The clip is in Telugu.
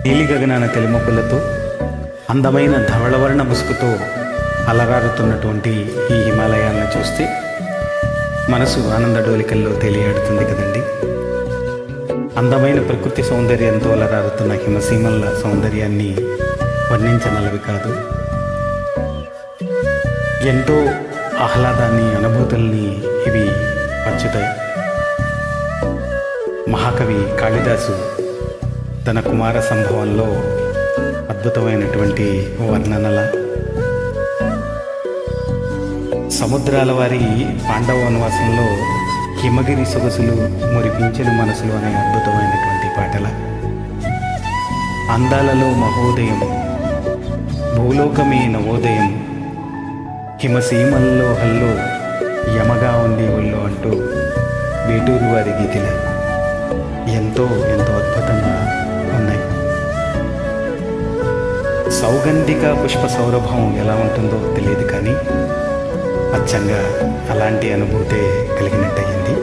నీలి గగనాన తెలిమొక్కులతో అందమైన ధవళవర్ణ ముసుగుతో అలరారుతున్నటువంటి ఈ హిమాలయాలను చూస్తే మనసు ఆనందడోలికల్లో తేలియాడుతుంది కదండి. అందమైన ప్రకృతి సౌందర్యంతో అలరారుతున్న హిమసీమల సౌందర్యాన్ని వర్ణించనలవి కాదు. ఎంతో ఆహ్లాదాన్ని, అనుభూతుల్ని ఇవి పంచుతాయి. మహాకవి కాళిదాసు తన కుమార సంభవంలో అద్భుతమైనటువంటి వర్ణనల సముద్రాల వారి పాండవ వనవాసంలో హిమగిరి సొగసులు మురిపించిన మనసులు అనే అద్భుతమైనటువంటి పాటల అందాలలో మహోదయం, భూలోకమే నవోదయం, హిమసీమల్లో హల్లో యమగా ఉంది ఒళ్ళు అంటూ వేటూరు వారి గీతిల ఎంతో ఎంతో అద్భుతంగా ఉన్నాయి. సౌగంధిక పుష్ప సౌరభం ఎలా ఉంటుందో తెలియదు, కానీ అచ్చంగా అలాంటి అనుభూతే కలిగినట్టయింది.